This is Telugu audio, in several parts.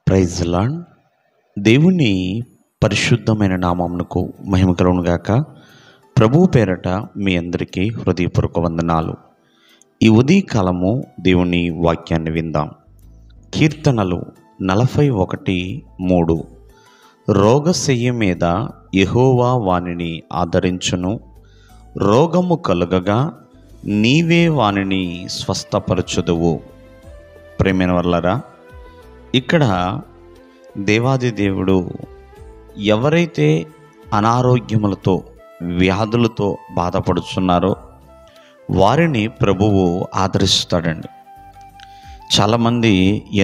Praise lord. దేవుని పరిశుద్ధమైన నామమునకు మహిమ కలుగును గాక. ప్రభువు పేరట మీ అందరికీ హృదయపూర్వక వందనాలు. ఈ ఉదయకాలము దేవుని వాక్యాన్ని విందాం. కీర్తనలు 41:3. రోగశయ్య మీద యెహోవా వానిని ఆదరించును, రోగము కలుగగా నీవే వానిని స్వస్థపరచుదువు. ప్రేమైన వర్లారా, ఇక్కడ దేవాది దేవుడు ఎవరైతే అనారోగ్యములతో వ్యాధులతో బాధపడుతున్నారో వారిని ప్రభువు ఆదరిస్తాడండి. చాలామంది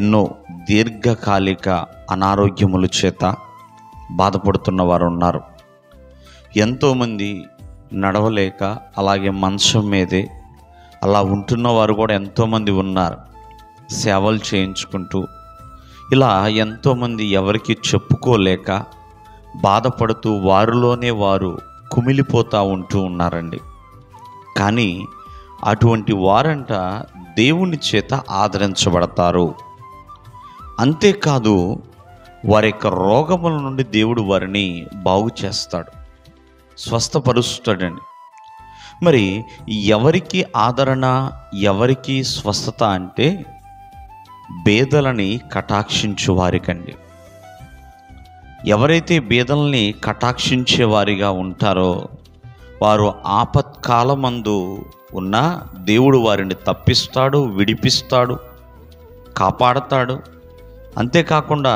ఎన్నో దీర్ఘకాలిక అనారోగ్యముల చేత బాధపడుతున్న వారు ఉన్నారు. ఎంతోమంది నడవలేక అలాగే మంచం మీదే అలా ఉంటున్న వారు కూడా ఎంతోమంది ఉన్నారు. సేవలు చేయించుకుంటూ ఇలా ఎంతోమంది ఎవరికి చెప్పుకోలేక బాధపడుతూ వారిలోనే వారు కుమిలిపోతూ ఉంటూ ఉన్నారండి. కానీ అటువంటి వారంట దేవుని చేత ఆదరించబడతారు. అంతేకాదు, వారి యొక్క రోగముల నుండి దేవుడు వారిని బాగు చేస్తాడు, స్వస్థపరుస్తాడండి. మరి ఎవరికి ఆదరణ, ఎవరికి స్వస్థత అంటే బేదలని కటాక్షించు వారికండి. ఎవరైతే బేదల్ని కటాక్షించే వారిగా ఉంటారో వారు ఆపత్కాలమందు ఉన్న దేవుడు వారిని తప్పిస్తాడు, విడిపిస్తాడు, కాపాడతాడు. అంతేకాకుండా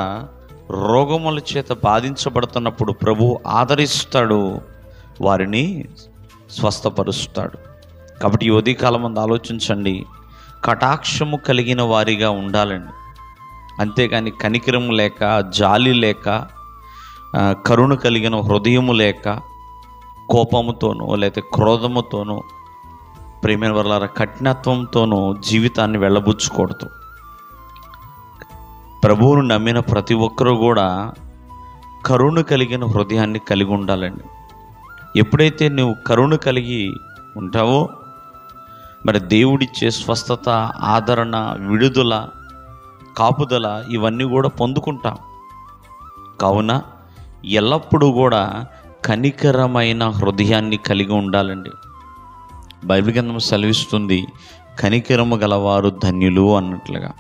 రోగముల చేత బాధించబడుతున్నప్పుడు ప్రభు ఆదరిస్తాడు, వారిని స్వస్థపరుస్తాడు. కాబట్టి ఈ ఉదయకాలం ముందు ఆలోచించండి, కటాక్షము కలిగిన వారిగా ఉండాలండి. అంతేగాని కనికరము లేక, జాలి లేక, కరుణ కలిగిన హృదయము లేక, కోపముతోనో లేకపోతే క్రోధముతోనో, ప్రేమైన వర్లారా కఠినత్వంతోనూ జీవితాన్ని వెళ్ళబుచ్చుకూడదు. ప్రభువును నమ్మిన ప్రతి ఒక్కరూ కూడా కరుణ కలిగిన హృదయాన్ని కలిగి ఉండాలండి. ఎప్పుడైతే నువ్వు కరుణ కలిగి ఉంటావో మరి దేవుడిచ్చే స్వస్థత, ఆదరణ, విడుదల, కాపుదల ఇవన్నీ కూడా పొందుకుంటాం. కావున ఎల్లప్పుడూ కూడా కనికరమైన హృదయాన్ని కలిగి ఉండాలండి. బైబిల్ గ్రంథం సెలవిస్తుంది, కనికరము గలవారు ధన్యులు అన్నట్లుగా.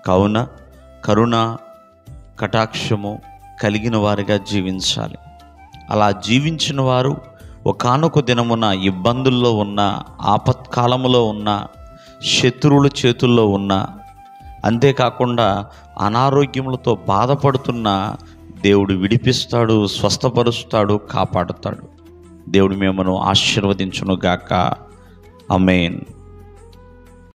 కావున కరుణ, కటాక్షము కలిగిన వారిగా జీవించాలి. అలా జీవించిన వారు ఒకానొక దినమున ఇబ్బందుల్లో ఉన్న, ఆపత్కాలములో ఉన్న, శత్రువుల చేతుల్లో ఉన్న, అంతేకాకుండా అనారోగ్యములతో బాధపడుతున్న దేవుడు విడిపిస్తాడు, స్వస్థపరుస్తాడు, కాపాడుతాడు. దేవుడు మిమ్మల్ని ఆశీర్వదించును గాక. ఆమేన్.